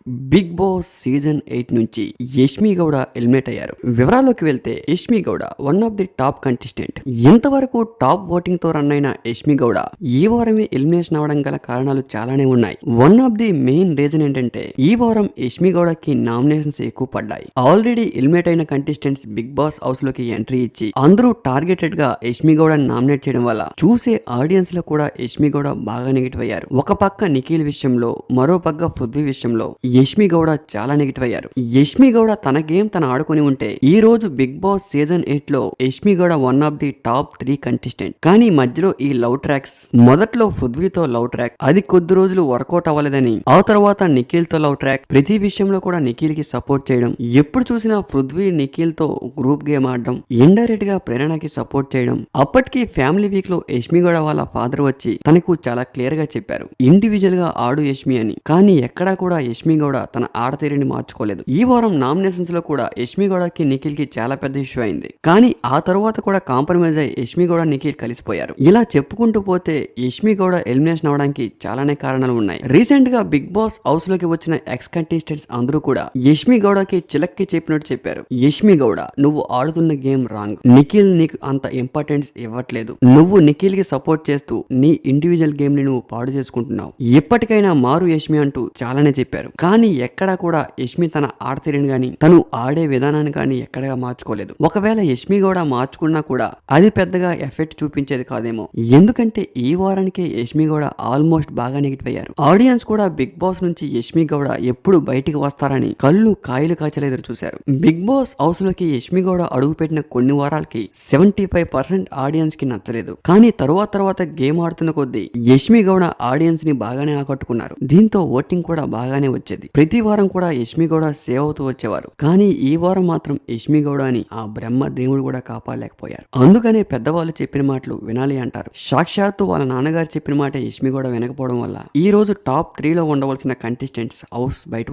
Big boss season 8 నుంచి Yashmi Gowda eliminate అయ్యారు. వివరాల్లోకి వెళ్తే Yashmi Gowda one of the top contestant. ఇంతవరకు టాప్ ఓటింగ్ తో రన్ అయిన యష్మి గౌడ ఈ వారమే ఎలిమినేషన్ అవడం గల కారణాలు చాలానే ఉన్నాయి. One of the main reason ఏంటంటే ఈ వారం యష్మి గౌడకి నామినేషన్స్ ఎక్కువ పడ్డాయి. ఆల్రెడీ ఎలిమినేట్ అయిన కంటెస్టెంట్స్ బిగ్ బాస్ హౌస్ లోకి ఎంట్రీ ఇచ్చి అందరూ టార్గెటెడ్ గా యష్మి గౌడ నామినేట్ చేయడం వల్ల చూసే ఆడియన్స్ లో కూడా యష్మి గౌడ బాగా నెగిటివ్ అయ్యారు. ఒక పక్క నిఖిల్ విషయంలో, మరో పక్క పృథ్వీ విషయంలో యష్మి గౌడ చాలా నెగిటివ్ అయ్యారు. యష్మి గౌడ తన గేమ్ తను ఆడుకుని ఉంటే ఈ రోజు బిగ్ బాస్ సీజన్ 8 లో Yashmi Gowda one of the top 3 contestant. కానీ మధ్యలో ఈ లవ్ ట్రాక్స్, మొదట్లో పృథ్వీతో లవ్ ట్రాక్, అది కొద్ది రోజులు వర్కౌట్ అవ్వలేదని ఆ తర్వాత నిఖిల్ తో లవ్ ట్రాక్, ప్రతి విషయంలో కూడా నిఖిల్ కి సపోర్ట్ చేయడం, ఎప్పుడు చూసినా పృథ్వీ నిఖిల్ తో గ్రూప్ గేమ్ ఆడడం, ఇండైరెక్ట్ గా ప్రేరణకి సపోర్ట్ చేయడం. అప్పటికి ఫ్యామిలీ వీక్ లో యష్మి గౌడ వాళ్ళ ఫాదర్ వచ్చి తనకు చాలా క్లియర్ గా చెప్పారు, ఇండివిజువల్ గా ఆడు యష్మి అని. కానీ ఎక్కడా కూడా యష్మి గౌడ తన ఆడతీరుని మార్చుకోలేదు. ఈ వారం నామినేషన్స్ లో కూడా యష్మి గౌడకి నిఖిల్ కి చాలా పెద్ద ఇష్యూ అయింది. కానీ ఆ తర్వాత కూడా కాంప్రమైజ్ అయ్యి యష్మి గౌడ నిఖిల్ కలిసిపోయారు. ఇలా చెప్పుకుంటూ పోతే యష్మి గౌడ ఎలిమినేషన్ అవడానికి చాలానే కారణాలు ఉన్నాయి. రీసెంట్ గా బిగ్ బాస్ హౌస్ లోకి వచ్చిన ఎక్స్ కంటెస్టెంట్స్ అందరూ కూడా యష్మి గౌడకి చిలక్కి చెప్పినట్టు చెప్పారు. యష్మి గౌడ, నువ్వు ఆడుతున్న గేమ్ రాంగ్. నిఖిల్ నీకు అంత ఇంపార్టెన్స్ ఇవ్వట్లేదు. నువ్వు నిఖిల్ కి సపోర్ట్ చేస్తూ నీ ఇండివిజువల్ గేమ్ ని నువ్వు పాడు చేసుకుంటున్నావు. ఎప్పటికైనా మారు యష్మి అంటూ చాలానే చెప్పారు. కానీ ఎక్కడా కూడా యష్మి తన ఆడతీరుని గాని, తను ఆడే విధానాన్ని కానీ ఎక్కడగా మార్చుకోలేదు. ఒకవేళ యష్మి గౌడ మార్చుకున్నా కూడా అది పెద్దగా ఎఫెక్ట్ చూపించేది కాదేమో. ఎందుకంటే ఈ వారానికే యష్మి గౌడ ఆల్మోస్ట్ బాగా నెగిటివ్ అయ్యారు. ఆడియన్స్ కూడా బిగ్ బాస్ నుంచి యష్మి గౌడ ఎప్పుడు బయటికి వస్తారని కళ్ళు కాయలు కాచలు ఎదురు చూశారు. బిగ్ బాస్ హౌస్ లోకి యష్మి గౌడ అడుగు పెట్టిన కొన్ని వారాలకి 75% ఆడియన్స్ కి నచ్చలేదు. కానీ తర్వాత గేమ్ ఆడుతున్న కొద్దీ యష్మి గౌడ ఆడియన్స్ ని బాగానే ఆకట్టుకున్నారు. దీంతో ఓటింగ్ కూడా బాగానే వచ్చేది. ప్రతి వారం కూడా యష్మి గౌడ సేవ్ అవుతూ వచ్చేవారు. కానీ ఈ వారం మాత్రం యష్మి గౌడ అని ఆ బ్రహ్మ దేవుడు కూడా కాపాడలేకపోయారు. అందుకనే పెద్దవాళ్ళు చెప్పిన మాటలు వినాలి అంటారు. సాక్షాత్తు వాళ్ళ నాన్నగారు చెప్పిన మాట యష్మి గౌడ వినకపోవడం వల్ల ఈ రోజు టాప్ 3 లో ఉండవలసిన కంటెస్టెంట్స్ హౌస్ బయట